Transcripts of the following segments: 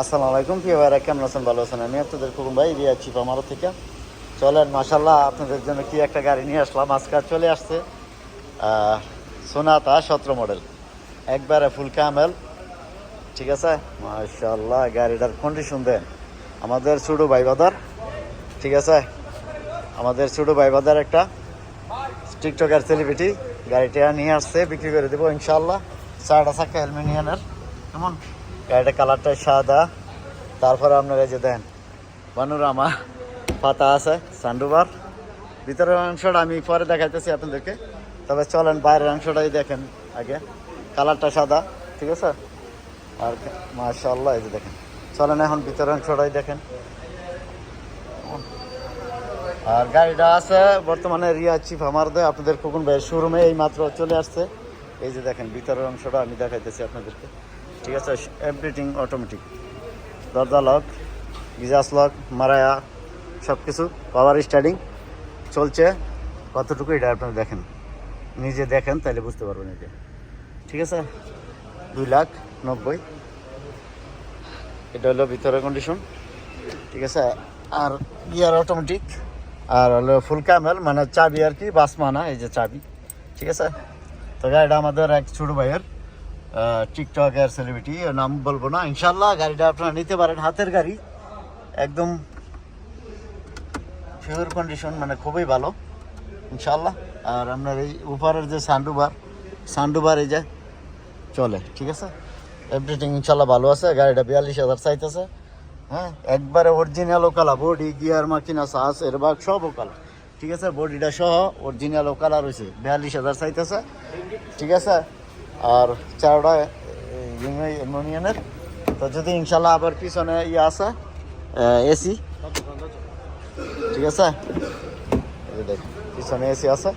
আসসালামু আলাইকুম প্রিয় ভাইরা, কেমন আছেন? ভালো আছেন? আমি আপনাদের কুকুম ভাই রিয়া চিপ আমার থেকে। চলেন মাশাল্লাহ, আপনাদের জন্য কি একটা গাড়ি নিয়ে আসলাম। আজকে চলে আসছে সোনাতা 17 মডেল, একবারে ফুল ক্যামেল। ঠিক আছে, মাশাল্লাহ গাড়িটার কন্ডিশন দেন। আমাদের ছোটো ভাই বাদার, ঠিক আছে, আমাদের ছোটো ভাই বাদার একটা টিকটকার সেলিব্রিটি গাড়িটা নিয়ে আসছে, বিক্রি করে দেবো ইনশাল্লাহ। 4টা চাকা অ্যালুমিনিয়ামের, কেমন গাড়িটা কালারটা সাদা। তারপরে আপনারা যে দেন পানোরামা পাতা আছে, সান্ডুবার। ভিতরের অংশটা আমি পরে দেখাইতেছি আপনাদেরকে, তবে চলেন বাইরের অংশটাই দেখেন আগে। কালারটা সাদা, ঠিক আছে। আর মাশাআল্লাহ এই যে দেখেন, চলেন এখন ভিতরের অংশটাই দেখেন। আর গাড়িটা আছে বর্তমানে রিয়া চিপ আমার আপনাদের খোকন ভাইয়ের শোরুমে এই মাত্র চলে আসছে। এই যে দেখেন ভিতরের অংশটা আমি দেখাইতেছি আপনাদেরকে, ঠিক আছে। এভরিথিং অটোমেটিক, দরজা লক, গিজাস লক, মারায়া সব কিছু, পাওয়ার স্টার্টিং চলছে। কতটুকু এটা আপনারা দেখেন, নিজে দেখেন তাহলে বুঝতে পারবেন এটা, ঠিক আছে। 2,90,000 এটা হলো ভিতরের কন্ডিশন, ঠিক আছে। আর গিয়ার অটোমেটিক, আর হলো ফুল ক্যামেল, মানে চাবি আর কি, বাসমানা, এই যে চাবি, ঠিক আছে। তো গাড়িটা আমাদের এক ছোটো ভাইয়ের টিকটকের সেলিব্রিটি, নাম বলবো না। ইনশাল্লাহ গাড়িটা আপনারা নিতে পারেন, হাতের গাড়ি, একদম ফিউর কন্ডিশন, মানে খুবই ভালো ইনশাল্লাহ। আর আপনার এই উপরের যে সান্ডুবার এই যে চলে, ঠিক আছে। এভরিথিং ইনশাল্লাহ ভালো আছে। গাড়িটা 42,000 চাইতেছে, হ্যাঁ, একবারে অরিজিনাল ওকালা, বডি গিয়ার মাকিনা সাস এরবাগ সব ওকালা, ঠিক আছে। বডিটা সহ অরিজিনাল ওকালা রয়েছে, 42,000 চাইতেছে, ঠিক আছে। আর 4টা অ্যালুমিনিয়ামের। তো যদি ইনশাল্লাহ আবার পিছনে ইয়ে আছে এসি, ঠিক আছে, দেখুন পিছনে এসি আছে।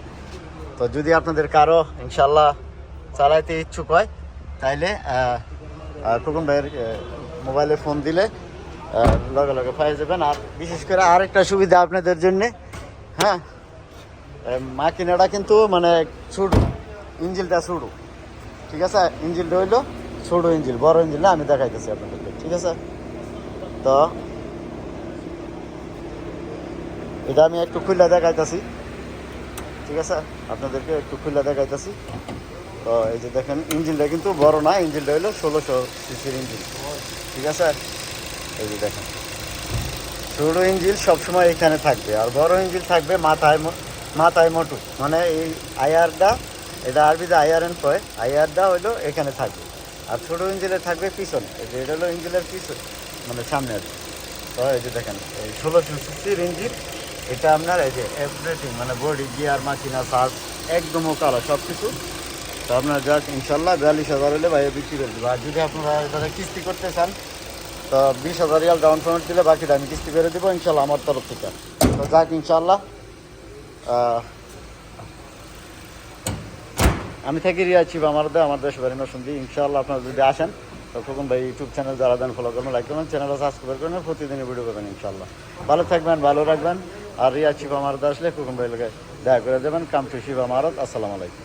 তো যদি আপনাদের কারো ইনশাল্লাহ চালাইতে ইচ্ছুক হয়, তাইলে খোকন ভাইয়ের মোবাইলে ফোন দিলে লগে লগে পাই যাবেন। আর বিশেষ করে আরেকটা সুবিধা আপনাদের জন্যে, হ্যাঁ, মাকিনাটা কিন্তু মানে ছোটো, ইঞ্জিলটা ছোটো, ঠিক আছে। ইঞ্জিলটা হইলো ছোটো ইঞ্জিল, বড় ইঞ্জিল না, আমি দেখাইতেছি আপনাদেরকে, ঠিক আছে। তো এটা আমি একটু খুলে দেখাইতেছি, ঠিক আছে, আপনাদেরকে একটু খুলে দেখাইতেছি। তো এই যে দেখেন ইঞ্জিনটা কিন্তু বড় না, ইঞ্জিনটা হলো 1600 সিসির ইঞ্জিন, ঠিক আছে। এই যে দেখেন ছোটো ইঞ্জিন সবসময় এখানে থাকবে, আর বড় ইঞ্জিন থাকবে মাথায় মোটু, মানে এই আইআরটা, এটা আরবিতে আইআরএন কয়, আইআরটা হইলো এখানে থাকবে। আর ছোটো ইঞ্জিনে থাকবে পিছনে, এই যে এটা হলো ইঞ্জিনের পিছন, মানে সামনে আর কি। তো এই যে দেখেন এই 1600 সিসির ইঞ্জিন, এটা আপনার এই যে এভরিথিং, মানে বডি গিয়ার মাকিনা সাজ একদম ওকালা সব কিছু। তো আপনার যাক ইনশাল্লাহ 42,000 হলে ভাই বিক্রি করে দেবো। আর যদি আপনারা এবারে কিস্তি করতে চান, তো 20,000 রিয়াল ডাউন পেমেন্ট দিলে বাকিটা আমি কিস্তি করে দেবো ইনশাল্লাহ আমার তরফ থেকে। তো যাক ইনশাল্লাহ, আমি থাকি রিয়া চিপ আমার দেশ বাড়ি নরসিংদী। ইনশাল্লাহ আপনারা যদি আসেন, তো খোকন ভাই ইউটিউব চ্যানেল যারা দেন ফলো করবেন, লাইক করবেন, চ্যানেলটা সাবস্ক্রাইব করবেন, প্রতিদিনই ভিডিও করবেন ইনশাল্লাহ। ভালো থাকবেন, ভালো রাখবেন। আর রিয়া চিপ আমার আসলে খোকন ভাই লোকে দেখা করে দেবেন। কাম টু শিব আমার। আসসালামু আলাইকুম।